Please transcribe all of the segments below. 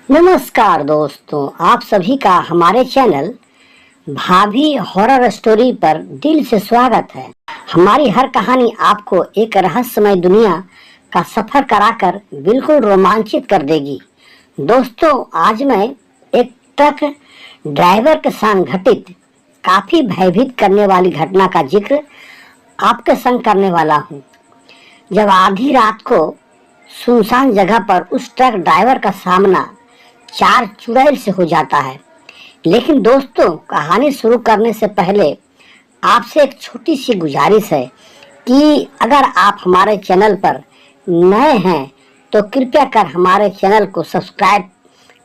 नमस्कार दोस्तों, आप सभी का हमारे चैनल भाभी हॉरर स्टोरी पर दिल से स्वागत है। हमारी हर कहानी आपको एक रहस्यमय दुनिया का सफर कराकर बिल्कुल रोमांचित कर देगी। दोस्तों, आज मैं एक ट्रक ड्राइवर के संग घटित काफी भयभीत करने वाली घटना का जिक्र आपके संग करने वाला हूँ। जब आधी रात को सुनसान जगह पर उस ट्रक ड्राइवर का सामना चार चुड़ैल से हो जाता है। लेकिन दोस्तों, कहानी शुरू करने से पहले आपसे एक छोटी सी गुजारिश है कि अगर आप हमारे चैनल पर नए हैं तो कृपया कर हमारे चैनल को सब्सक्राइब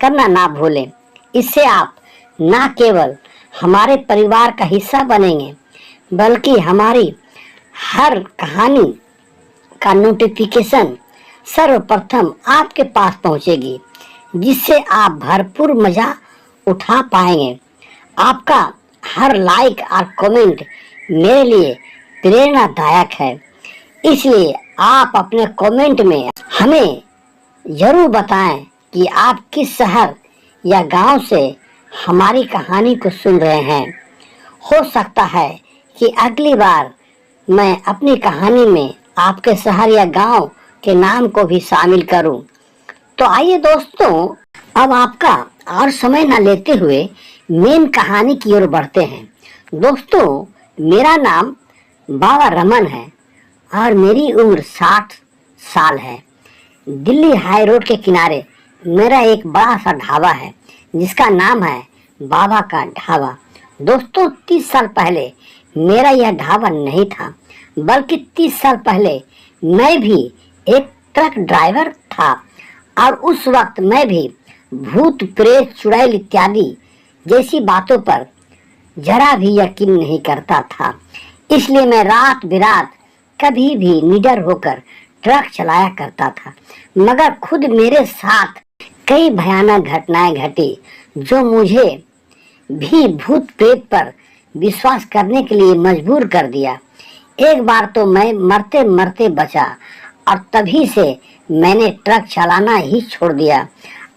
करना ना भूलें। इससे आप ना केवल हमारे परिवार का हिस्सा बनेंगे बल्कि हमारी हर कहानी का नोटिफिकेशन सर्वप्रथम आपके पास पहुंचेगी, जिससे आप भरपूर मजा उठा पाएंगे। आपका हर लाइक और कमेंट मेरे लिए प्रेरणादायक है, इसलिए आप अपने कमेंट में हमें जरूर बताएं कि आप किस शहर या गांव से हमारी कहानी को सुन रहे हैं। हो सकता है कि अगली बार मैं अपनी कहानी में आपके शहर या गांव के नाम को भी शामिल करूं। तो आइए दोस्तों, अब आपका और समय न लेते हुए मेन कहानी की ओर बढ़ते हैं। दोस्तों, मेरा नाम बाबा रमन है और मेरी उम्र 60 साल है। दिल्ली हाई रोड के किनारे मेरा एक बड़ा सा ढाबा है जिसका नाम है बाबा का ढाबा। दोस्तों, 30 साल पहले मेरा यह ढाबा नहीं था, बल्कि 30 साल पहले मैं भी एक ट्रक ड्राइवर था और उस वक्त मैं भी भूत प्रेत चुड़ैल इत्यादि जैसी बातों पर जरा भी यकीन नहीं करता था। इसलिए मैं रात बिरात कभी भी निडर होकर ट्रक चलाया करता था। मगर खुद मेरे साथ कई भयानक घटनाएं घटी जो मुझे भी भूत प्रेत पर विश्वास करने के लिए मजबूर कर दिया। एक बार तो मैं मरते मरते बचा और तभी से मैंने ट्रक चलाना ही छोड़ दिया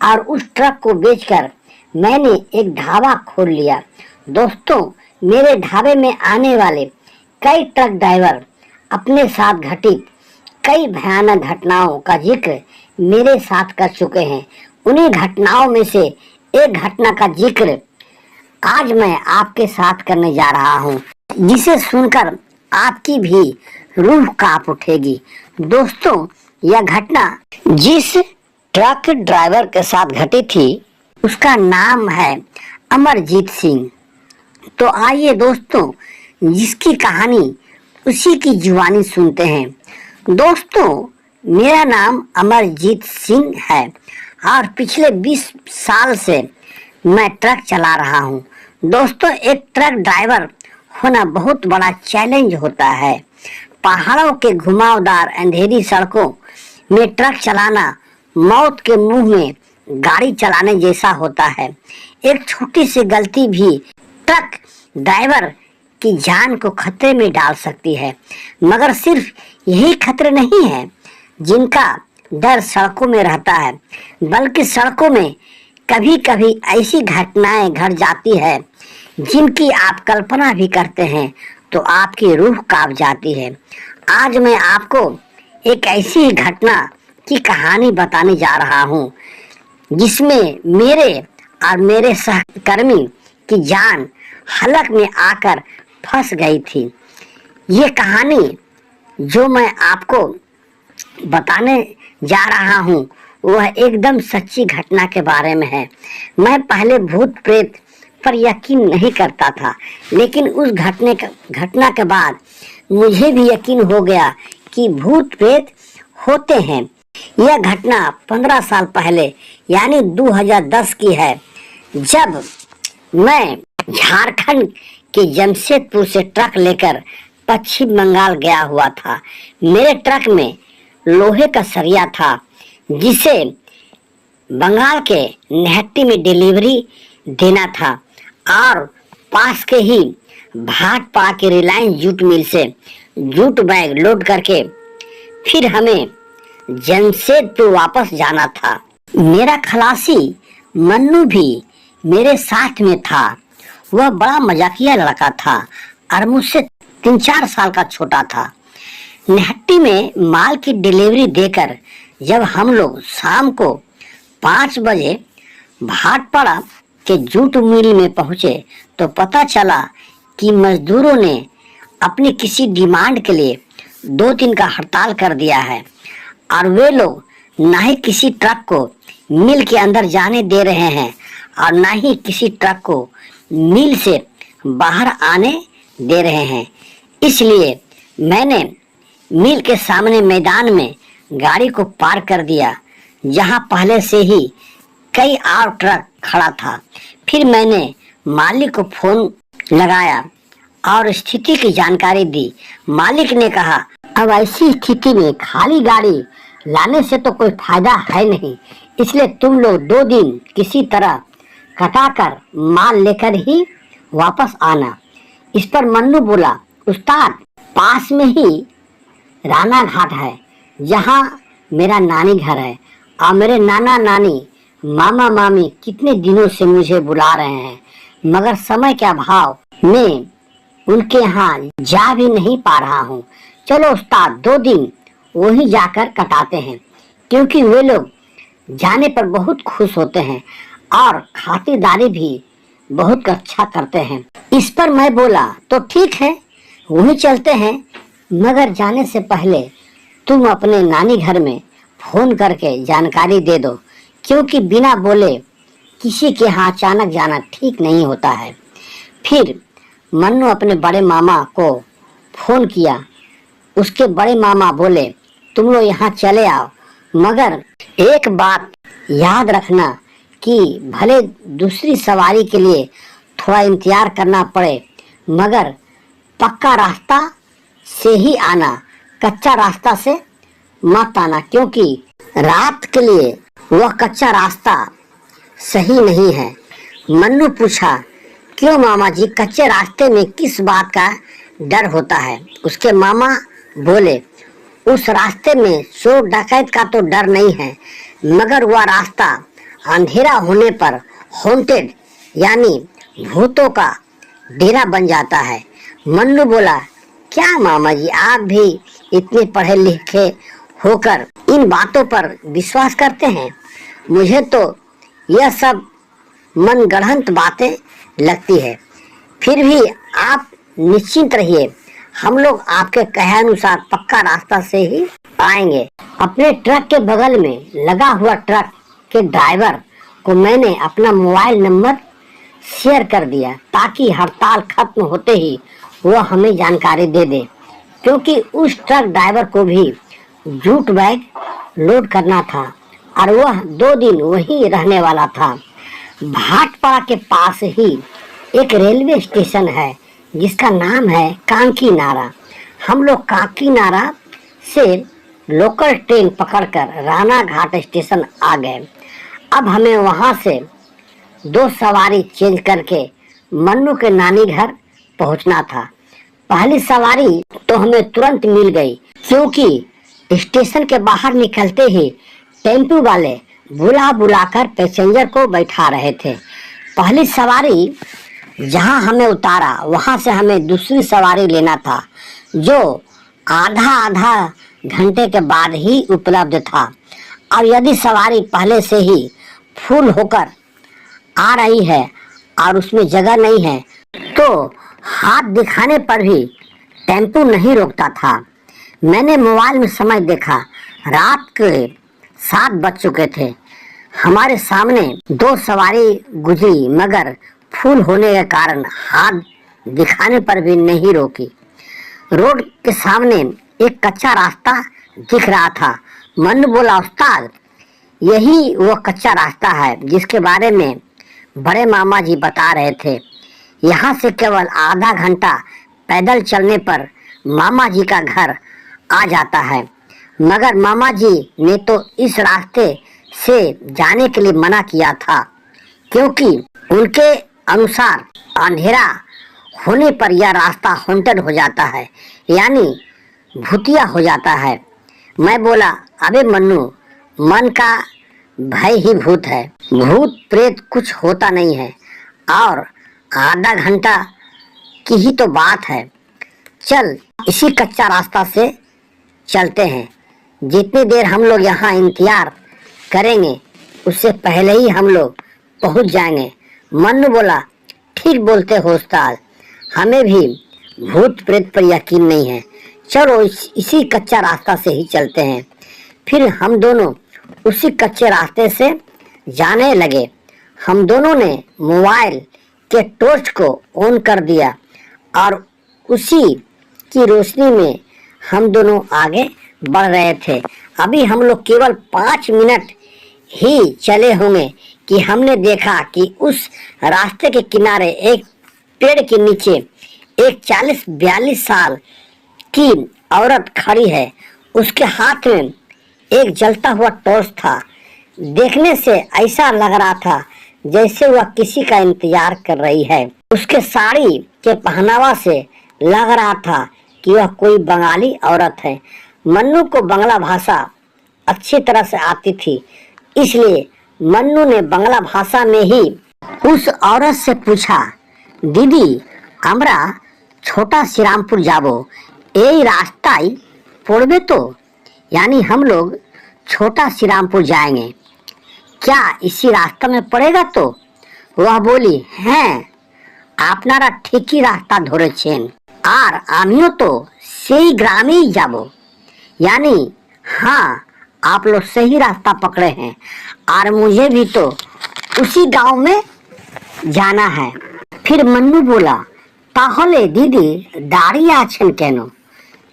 और उस ट्रक को बेचकर मैंने एक ढाबा खोल लिया। दोस्तों, मेरे ढाबे में आने वाले कई ट्रक ड्राइवर अपने साथ घटित कई भयानक घटनाओं का जिक्र मेरे साथ कर चुके हैं। उन्हीं घटनाओं में से एक घटना का जिक्र आज मैं आपके साथ करने जा रहा हूँ, जिसे सुनकर आपकी भी रूह कांप उठेगी। दोस्तों, यह घटना जिस ट्रक ड्राइवर के साथ घटी थी उसका नाम है अमरजीत सिंह। तो आइए दोस्तों, जिसकी कहानी उसी की जुबानी सुनते हैं। दोस्तों, मेरा नाम अमरजीत सिंह है और पिछले 20 साल से मैं ट्रक चला रहा हूँ। दोस्तों, एक ट्रक ड्राइवर होना बहुत बड़ा चैलेंज होता है। पहाड़ों के घुमावदार अंधेरी सड़कों में ट्रक चलाना मौत के मुंह में गाड़ी चलाने जैसा होता है। एक छोटी सी गलती भी ट्रक ड्राइवर की जान को खतरे में डाल सकती है। मगर सिर्फ यही खतरे नहीं है जिनका डर सड़कों में रहता है, बल्कि सड़कों में कभी कभी ऐसी घटनाएं घट जाती है जिनकी आप कल्पना भी करते हैं तो आपकी रूह कांप जाती है। आज मैं आपको एक ऐसी ही घटना की कहानी बताने जा रहा हूँ जिसमें मेरे और मेरे सहकर्मी की जान हलक में आकर फंस गई थी। ये कहानी जो मैं आपको बताने जा रहा हूँ वह एकदम सच्ची घटना के बारे में है। मैं पहले भूत प्रेत पर यकीन नहीं करता था, लेकिन उस घटना के बाद मुझे भी यकीन हो गया कि भूत प्रेत होते हैं। यह घटना 15 साल पहले यानी 2010 की है, जब मैं झारखंड के जमशेदपुर से ट्रक लेकर पश्चिम बंगाल गया हुआ था। मेरे ट्रक में लोहे का सरिया था जिसे बंगाल के नहट्टी में डिलीवरी देना था और पास के ही भाटपाड़ा के रिलायंस जूट मिल से जूट बैग लोड करके फिर हमें जमशेदपुर वापस जाना था। मेरा खलासी मन्नू भी मेरे साथ में था। वह बड़ा मजाकिया लड़का था और मुझसे 3-4 साल का छोटा था। निहट्टी में माल की डिलीवरी देकर जब हम लोग शाम को 5 बजे भाटपाड़ा के जूट मिल में पहुंचे तो पता चला कि मजदूरों ने अपनी किसी डिमांड के लिए 2 दिन का हड़ताल कर दिया है और वे लोग ना ही किसी ट्रक को मिल के अंदर जाने दे रहे हैं और ना ही किसी ट्रक को मिल से बाहर आने दे रहे हैं। इसलिए मैंने मिल के सामने मैदान में गाड़ी को पार्क कर दिया, जहां पहले से ही कई और ट्रक खड़ा था। फिर मैंने मालिक को फोन लगाया और स्थिति की जानकारी दी। मालिक ने कहा, अब ऐसी स्थिति में खाली गाड़ी लाने से तो कोई फायदा है नहीं, इसलिए तुम लोग 2 दिन किसी तरह कटाकर माल लेकर ही वापस आना। इस पर मन्नू बोला, उस्ताद पास में ही राना घाट है जहाँ मेरा नानी घर है और मेरे नाना नानी मामा मामी कितने दिनों से मुझे बुला रहे हैं, मगर समय के अभाव में उनके यहाँ जा भी नहीं पा रहा हूँ। चलो उस्ताद 2 दिन वहीं जाकर कटाते हैं, क्योंकि वे लोग जाने पर बहुत खुश होते हैं और खातिरदारी भी बहुत अच्छा करते हैं। इस पर मैं बोला, तो ठीक है वहीं चलते हैं, मगर जाने से पहले तुम अपने नानी घर में फोन करके जानकारी दे दो, क्योंकि बिना बोले किसी के यहाँ अचानक जाना ठीक नहीं होता है। फिर मन्नू अपने बड़े मामा को फोन किया। उसके बड़े मामा बोले, तुम लोग यहाँ चले आओ, मगर एक बात याद रखना कि भले दूसरी सवारी के लिए थोड़ा इंतजार करना पड़े, मगर पक्का रास्ता से ही आना, कच्चा रास्ता से मत आना, क्योंकि रात के लिए वह कच्चा रास्ता सही नहीं है। मन्नू पूछा, क्यों मामा जी, कच्चे रास्ते में किस बात का डर होता है? उसके मामा बोले, उस रास्ते में चोर डकैत का तो डर नहीं है, मगर वह रास्ता अंधेरा होने पर हॉन्टेड यानी भूतों का डेरा बन जाता है। मन्नू बोला, क्या मामा जी, आप भी इतने पढ़े लिखे होकर इन बातों पर विश्वास करते हैं? मुझे तो यह सब मनगढ़ंत बातें लगती है। फिर भी आप निश्चिंत रहिए, हम लोग आपके कहे अनुसार पक्का रास्ता से ही आएंगे। अपने ट्रक के बगल में लगा हुआ ट्रक के ड्राइवर को मैंने अपना मोबाइल नंबर शेयर कर दिया, ताकि हड़ताल खत्म होते ही वह हमें जानकारी दे दे, क्योंकि उस ट्रक ड्राइवर को भी जूट बैग लोड करना था और वह 2 दिन वहीं रहने वाला था। भाटपाड़ा के पास ही एक रेलवे स्टेशन है जिसका नाम है कांकी नारा। हम लोग कांकी नारा से लोकल ट्रेन पकड़कर राना घाट स्टेशन आ गए। अब हमें वहां से 2 सवारी चेंज करके मन्नू के नानी घर पहुंचना था। पहली सवारी तो हमें तुरंत मिल गई, क्योंकि स्टेशन के बाहर निकलते ही टेम्पू वाले बुला बुलाकर पैसेंजर को बैठा रहे थे। पहली सवारी जहां हमें उतारा वहां से हमें दूसरी सवारी लेना था, जो आधा घंटे के बाद ही उपलब्ध था। और यदि सवारी पहले से ही फुल होकर आ रही है और उसमें जगह नहीं है, तो हाथ दिखाने पर भी टेम्पू नहीं रोकता था। मैंने मोबाइल में समय देखा, रात के 7 बज चुके थे। हमारे सामने 2 सवारी गुजरी, मगर फुल होने के कारण हाथ दिखाने पर भी नहीं रोकी। रोड के सामने एक कच्चा रास्ता दिख रहा था। मन्नू बोला, उस्ताद यही वो कच्चा रास्ता है जिसके बारे में बड़े मामा जी बता रहे थे। यहाँ से केवल आधा घंटा पैदल चलने पर मामा जी का घर आ जाता है, मगर मामा जी ने तो इस रास्ते से जाने के लिए मना किया था, क्योंकि उनके अनुसार अंधेरा होने पर यह रास्ता हॉन्टेड हो जाता है, यानी भूतिया हो जाता है। मैं बोला, अबे मन्नू, मन का भय ही भूत है। भूत प्रेत कुछ होता नहीं है और आधा घंटा की ही तो बात है। चल इसी कच्चा रास्ता से चलते हैं। जितनी देर हम लोग यहाँ इंतजार करेंगे उससे पहले ही हम लोग पहुँच जाएंगे। मन्नू बोला, ठीक बोलते हो उस्ताद, हमें भी भूत प्रेत पर यकीन नहीं है। चलो इसी कच्चा रास्ता से ही चलते हैं। फिर हम दोनों उसी कच्चे रास्ते से जाने लगे। हम दोनों ने मोबाइल के टॉर्च को ऑन कर दिया और उसी की रोशनी में हम दोनों आगे बढ़ रहे थे। अभी हम लोग केवल 5 मिनट ही चले होंगे कि हमने देखा कि उस रास्ते के किनारे एक पेड़ के नीचे एक 40-42 साल की औरत खड़ी है। उसके हाथ में एक जलता हुआ टॉर्च था। देखने से ऐसा लग रहा था जैसे वह किसी का इंतजार कर रही है। उसके साड़ी के पहनावा से लग रहा था कि वह कोई बंगाली औरत है। मन्नू को बांग्ला भाषा अच्छी तरह से आती थी, इसलिए मन्नू ने बांग्ला भाषा में ही उस औरत से पूछा, दीदी আমরা छोटा श्रीरामपुर जाबो, यही रास्ताई पड़बे तो? यानी हम लोग छोटा श्रीरामपुर जाएंगे, क्या इसी रास्ता में पड़ेगा? तो वह बोली, হ্যাঁ আপনারা ঠিকই রাস্তা ধরেছেন আর আমিও তো সেই গ্রামেই যাব। यानी हाँ, आप लोग सही रास्ता पकड़े हैं और मुझे भी तो उसी गांव में जाना है। फिर मन्नू बोला, তাহলে दीदी दाঁড়িয়ে আছেন কেন?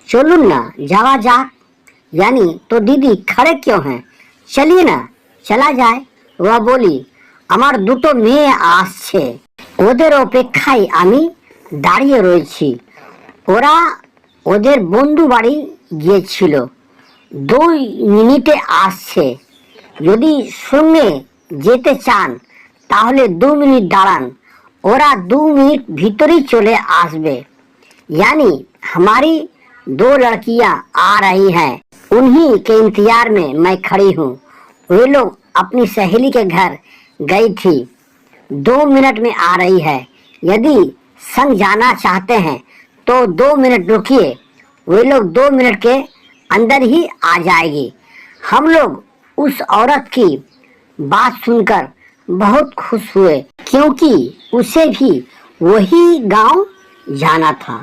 চলুন না যাওয়া যাক। यानी तो दीदी खड़े क्यों हैं, चलिए ना चला जाए। वह बोली, আমার দুটো মেয়ে আসছে, ওদের অপেক্ষায় আমি দাঁড়িয়ে রয়েছি। ওরা ওদের বন্ধু বাড়ি গিয়েছিল, 2 মিনিটে আসছে। যদি সঙ্গে যেতে চান তাহলে 2 মিনিট দাঁড়ান, ওরা 2 मिनट भीतर ही चले आसबे। यानी हमारी 2 लड़कियां आ रही हैं, उन्हीं के इंतजार में मैं खड़ी हूँ। वे लोग अपनी सहेली के घर गई थी, 2 मिनट में आ रही है। यदि संग जाना चाहते हैं तो 2 मिनट रुकिए, वे लोग 2 मिनट के अंदर ही आ जाएगी। हम लोग उस औरत की बात सुनकर बहुत खुश हुए, क्योंकि उसे भी वही गांव जाना था।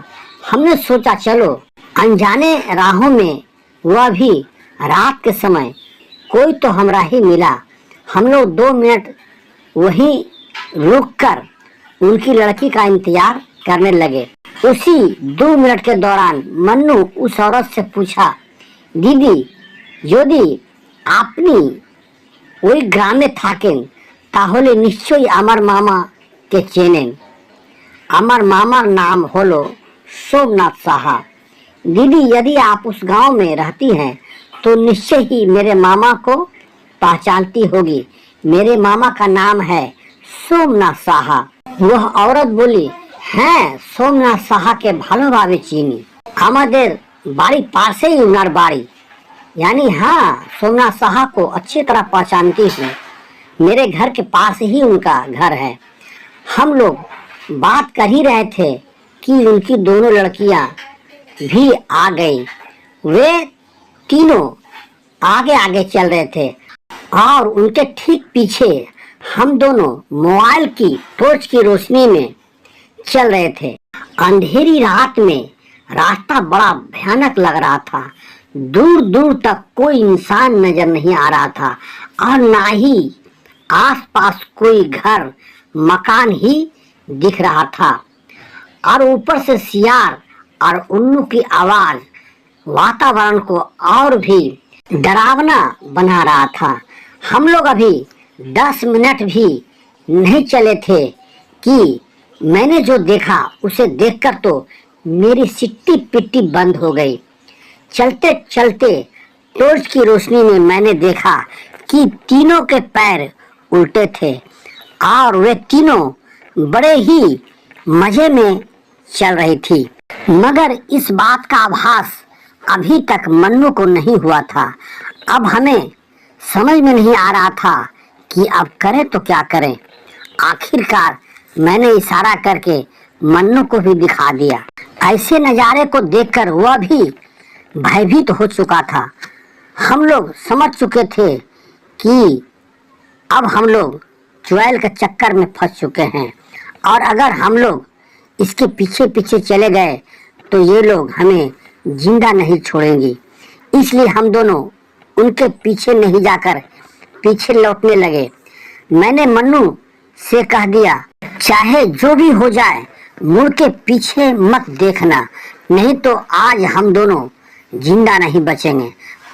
हमने सोचा चलो अनजाने राहों में, वह भी रात के समय, कोई तो हमरा ही मिला। हम लोग 2 मिनट वहीं रुककर उनकी लड़की का इंतजार करने लगे। उसी 2 मिनट के दौरान मन्नू उस औरत से पूछा, दीदी যদি আপনি ওই গ্রামে থাকেন তাহলে নিশ্চয়ই আমার মামাকে চেনেন। আমার মামার नाम হলো सोमनाथ साहा। दीदी यदि आप उस गांव में रहती हैं तो निश्चय ही मेरे मामा को पहचानती होगी। मेरे मामा का नाम है सोमनाथ साहा। वह औरत बोली, হ্যাঁ সোমনাথ সাহাকে ভালোভাবে চিনি, আমাদের বাড়ি পাশেই उनार बाड़ी। यानी हाँ, सोमनाथ साहा को अच्छी तरह पहचानती हूँ, मेरे घर के पास ही उनका घर है। हम लोग बात कर ही रहे थे कि उनकी दोनों लड़कियां भी आ गई। वे तीनों आगे आगे चल रहे थे और उनके ठीक पीछे हम दोनों मोबाइल की टॉर्च की रोशनी में चल रहे थे। अंधेरी रात में रास्ता बड़ा भयानक लग रहा था। दूर दूर तक कोई इंसान नजर नहीं आ रहा था और ना ही आसपास कोई घर मकान ही दिख रहा था। और ऊपर से सियार और उल्लू की आवाज वातावरण को और भी डरावना बना रहा था। हम लोग अभी 10 मिनट भी नहीं चले थे कि मैंने जो देखा उसे देखकर तो मेरी सिट्टी पिट्टी बंद हो गई। चलते चलते टॉर्च की रोशनी में मैंने देखा कि तीनों के पैर उल्टे थे और वे तीनों बड़े ही मजे में चल रही थी। मगर इस बात का आभास अभी तक मन्नू को नहीं हुआ था। अब हमें समझ में नहीं आ रहा था कि अब करें तो क्या करें। आखिरकार मैंने इशारा करके मन्नू को भी दिखा दिया। ऐसे नज़ारे को देखकर वह भी भयभीत हो चुका था। हम लोग समझ चुके थे कि अब हम लोग चुड़ैल के चक्कर में फंस चुके हैं और अगर हम लोग इसके पीछे पीछे चले गए तो ये लोग हमें जिंदा नहीं छोड़ेंगी। इसलिए हम दोनों उनके पीछे नहीं जाकर पीछे लौटने लगे। मैंने मन्नू से कह दिया, चाहे जो भी हो जाए मुड़ के पीछे मत देखना, नहीं तो आज हम दोनों जिंदा नहीं बचेंगे।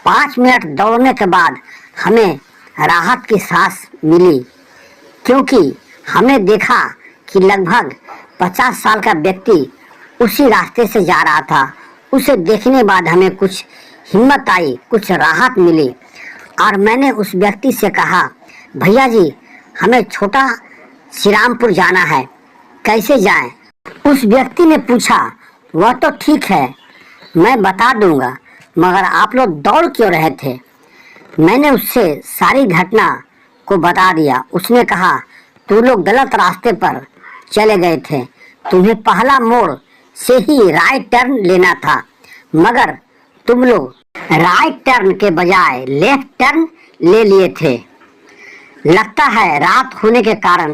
5 मिनट दौड़ने के बाद हमें राहत की सांस मिली, क्योंकि हमने देखा कि लगभग 50 साल का व्यक्ति उसी रास्ते से जा रहा था। उसे देखने बाद हमें कुछ हिम्मत आई, कुछ राहत मिली और मैंने उस व्यक्ति से कहा, भैया जी हमें छोटा श्रीरामपुर जाना है, कैसे जाएं? उस व्यक्ति ने पूछा, वह तो ठीक है मैं बता दूंगा, मगर आप लोग दौड़ क्यों रहे थे? मैंने उससे सारी घटना को बता दिया। उसने कहा, तू लोग गलत रास्ते पर चले गए थे, तुम्हें पहला मोड़ से ही राइट टर्न लेना था, मगर तुम लोग राइट टर्न के बजाय लेफ्ट टर्न ले लिए थे। लगता है रात होने के कारण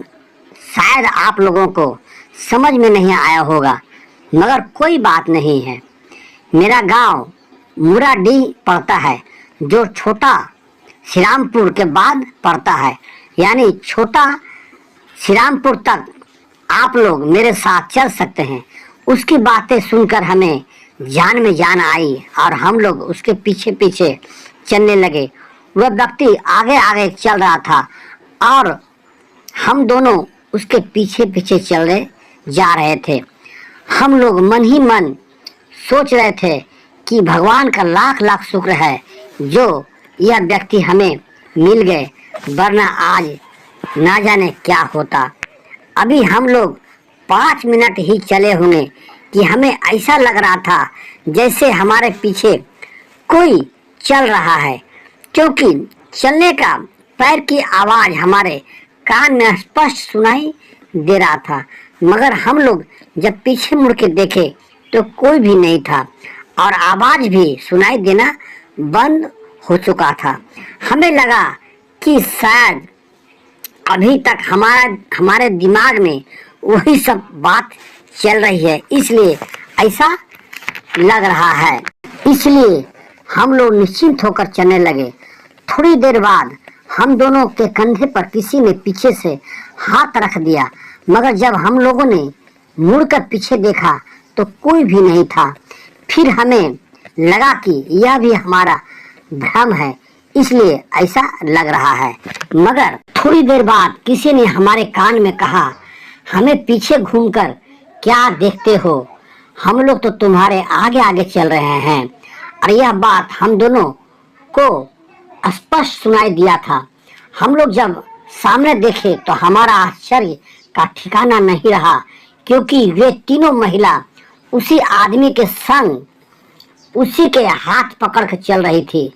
शायद आप लोगों को समझ में नहीं आया होगा, मगर कोई बात नहीं है। मेरा गांव मुराडीह पड़ता है, जो छोटा श्रीरामपुर के बाद पड़ता है, यानी छोटा श्रीरामपुर तक आप लोग मेरे साथ चल सकते हैं। उसकी बातें सुनकर हमें जान में जान आई और हम लोग उसके पीछे पीछे चलने लगे। वह व्यक्ति आगे आगे चल रहा था और हम दोनों उसके पीछे पीछे चले जा रहे थे। हम लोग मन ही मन सोच रहे थे कि भगवान का लाख लाख शुक्र है जो यह व्यक्ति हमें मिल गए, वरना आज ना जाने क्या होता। अभी हम लोग 5 मिनट ही चले होंगे कि हमें ऐसा लग रहा था जैसे हमारे पीछे कोई चल रहा है, क्योंकि चलने का पैर की आवाज़ हमारे कान में स्पष्ट सुनाई दे रहा था। मगर हम लोग जब पीछे मुड़ के देखे तो कोई भी नहीं था और आवाज़ भी सुनाई देना बंद हो चुका था। हमें लगा कि शायद अभी तक हमारे दिमाग में वही सब बात चल रही है, इसलिए ऐसा लग रहा है। इसलिए हम लोग निश्चिंत होकर चलने लगे। थोड़ी देर बाद हम दोनों के कंधे पर किसी ने पीछे से हाथ रख दिया, मगर जब हम लोगों ने मुड़कर पीछे देखा तो कोई भी नहीं था। फिर हमें लगा कि यह भी हमारा भ्रम है, इसलिए ऐसा लग रहा है। मगर थोड़ी देर बाद किसी ने हमारे कान में कहा, हमें पीछे घूमकर क्या देखते हो, हम लोग तो तुम्हारे आगे आगे चल रहे हैं। और यह बात हम दोनों को स्पष्ट सुनाई दिया था। हम लोग जब सामने देखे तो हमारा आश्चर्य का ठिकाना नहीं रहा, क्योंकि वे तीनों महिला उसी आदमी के संग उसी के हाथ पकड़ के चल रही थी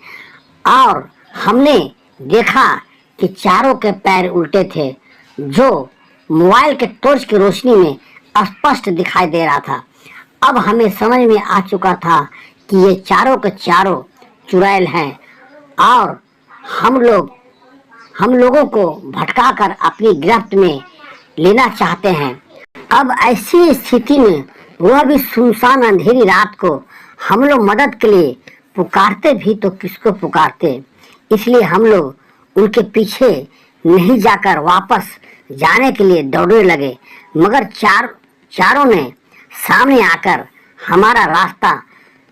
और हमने देखा कि चारों के पैर उल्टे थे, जो मोबाइल के टॉर्च की रोशनी में स्पष्ट दिखाई दे रहा था। अब हमें समझ में आ चुका था कि ये चारों के चारों चुड़ैल हैं और हम लोगों को भटकाकर अपनी गिरफ्त में लेना चाहते हैं। अब ऐसी स्थिति में वह भी सुनसान अंधेरी रात को हम लोग मदद के लिए पुकारते भी तो किसको पुकारते। इसलिए हम लोग उनके पीछे नहीं जाकर वापस जाने के लिए दौड़ने लगे, मगर चारों ने सामने आकर हमारा रास्ता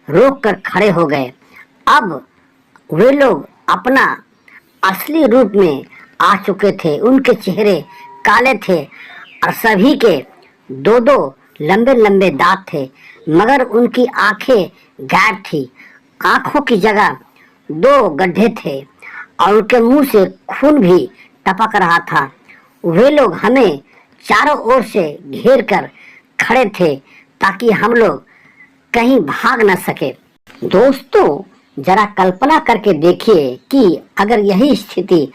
रोककर खड़े हो गए। अब वे लोग अपना असली रूप में आ चुके थे। उनके चेहरे काले थे और सभी के 2-2 लंबे लंबे दांत थे, मगर उनकी आंखें गायब थी। आंखों की जगह 2 गड्ढे थे और उनके मुंह से खून भी टपक रहा था। वे लोग हमें चारों ओर से घेर कर खड़े थे ताकि हम लोग कहीं भाग न सके। दोस्तों, जरा कल्पना करके देखिए कि अगर यही स्थिति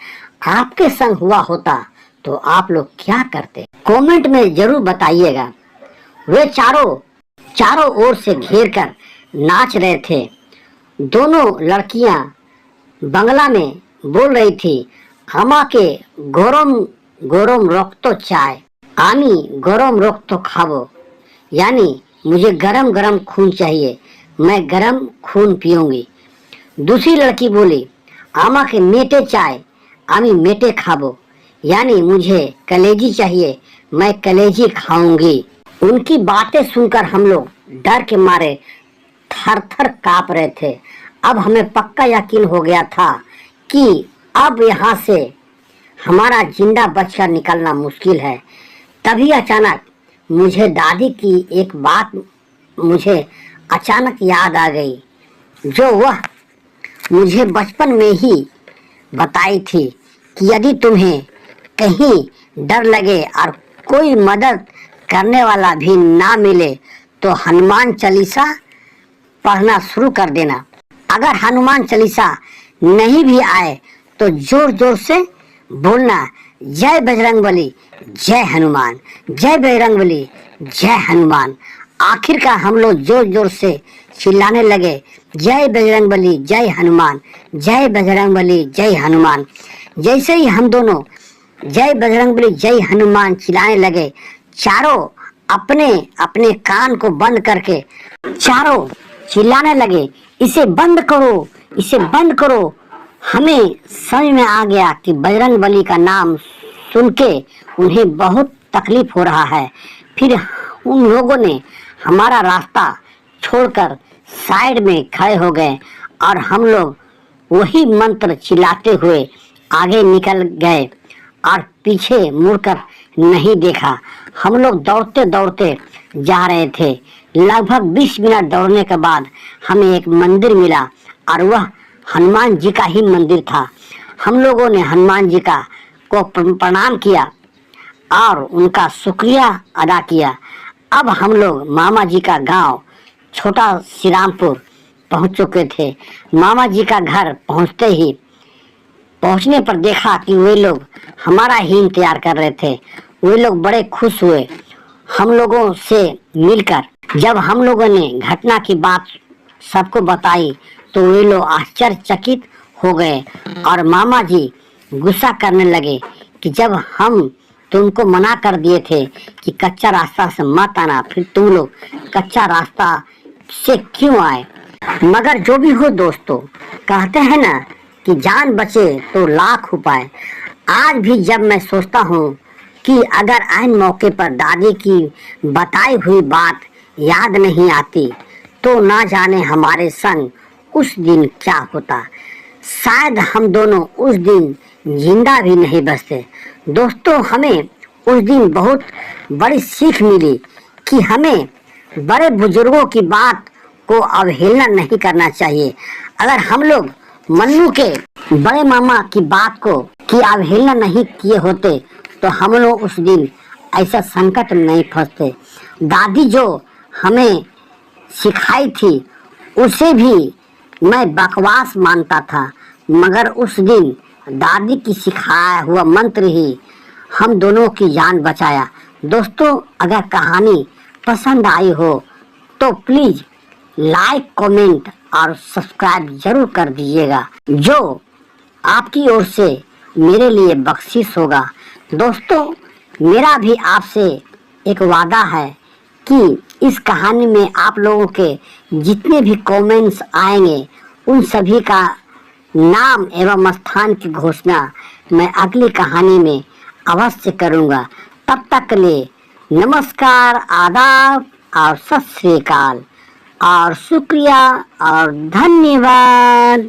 आपके संग हुआ होता तो आप लोग क्या करते। कमेंट में जरूर बताइएगा। वे चारों ओर से घेर कर नाच रहे थे। दोनों लड़कियां बंगला में बोल रही थी, আমাকে गरम गरम रक्तो चाय, आमी गरम रक्तो खाबो, यानी मुझे गरम गरम खून चाहिए, मैं गरम खून पीऊंगी। दूसरी लड़की बोली, আমাকে मेटे चाय, आमी मेटे खाबो, यानी मुझे कलेजी चाहिए, मैं कलेजी खाऊंगी। उनकी बातें सुनकर हम लोग डर के मारे थर थर कांप रहे थे। अब हमें पक्का यकीन हो गया था कि अब यहाँ से हमारा जिंदा बचकर निकलना मुश्किल है। तभी अचानक मुझे दादी की एक बात मुझे अचानक याद आ गई, जो वह मुझे बचपन में ही बताई थी कि यदि तुम्हें कहीं डर लगे और कोई मदद करने वाला भी ना मिले तो हनुमान चालीसा पढ़ना शुरू कर देना। अगर हनुमान चालीसा नहीं भी आए तो जोर जोर से बोलना, जय बजरंगबली जय हनुमान, जय बजरंगबली जय हनुमान। आखिरकार हम लोग जोर जोर से चिल्लाने लगे, जय बजरंगबली जय हनुमान, जय बजरंगबली जय हनुमान। जैसे ही हम दोनों जय बजरंगबली जय हनुमान चिल्लाने लगे, चारों अपने अपने कान को बंद करके चारों चिल्लाने लगे, इसे बंद करो, इसे बंद करो। हमें समझ में आ गया कि बजरंगबली का नाम सुन के उन्हें बहुत तकलीफ हो रहा है। फिर उन लोगों ने हमारा रास्ता छोड़कर साइड में खड़े हो गए और हम लोग वही मंत्र चिल्लाते हुए आगे निकल गए और पीछे मुड़कर नहीं देखा। हम लोग दौड़ते दौड़ते जा रहे थे। लगभग 20 मिनट दौड़ने के बाद हमें एक मंदिर मिला और वह हनुमान जी का ही मंदिर था। हम लोगों ने हनुमान जी का को प्रणाम किया और उनका शुक्रिया अदा किया। अब हम लोग मामा जी का गांव छोटा श्रीरामपुर पहुंच चुके थे। मामा जी का घर पहुंचने पर देखा कि वे लोग हमारा ही इंतजार कर रहे थे। वे लोग बड़े खुश हुए हम लोगों से मिलकर। जब हम लोगों ने घटना की बात सबको बताई तो वे लोग आश्चर्यचकित हो गए और मामा जी गुस्सा करने लगे कि जब हम तुमको मना कर दिए थे कि कच्चा रास्ता से मत आना, फिर तुम लोग कच्चा रास्ता से क्यों आए। मगर जो भी हो दोस्तों, कहते हैं ना कि जान बचे तो लाख उपाय। आज भी जब मैं सोचता हूँ कि अगर ऐन मौके पर दादी की बताई हुई बात याद नहीं आती तो ना जाने हमारे संग उस दिन क्या होता। शायद हम दोनों उस दिन जिंदा भी नहीं बचते। दोस्तों, हमें उस दिन बहुत बड़ी सीख मिली कि हमें बड़े बुजुर्गों की बात को अवहेलना नहीं करना चाहिए। अगर हम लोग मन्नू के बड़े मामा की बात को की अवहेलना नहीं किए होते तो हम लोग उस दिन ऐसा संकट में नहीं फंसते। दादी जो हमें सिखाई थी उसे भी मैं बकवास मानता था, मगर उस दिन दादी की सिखाया हुआ मंत्र ही हम दोनों की जान बचाया। दोस्तों, अगर कहानी पसंद आई हो तो प्लीज लाइक, कमेंट और सब्सक्राइब जरूर कर दीजिएगा, जो आपकी ओर से मेरे लिए बख्शिश होगा। दोस्तों, मेरा भी आपसे एक वादा है कि इस कहानी में आप लोगों के जितने भी कमेंट्स आएंगे उन सभी का नाम एवं स्थान की घोषणा मैं अगली कहानी में अवश्य करूंगा। तब तक के लिए नमस्कार, आदाब और सत श्री अकाल और शुक्रिया और धन्यवाद।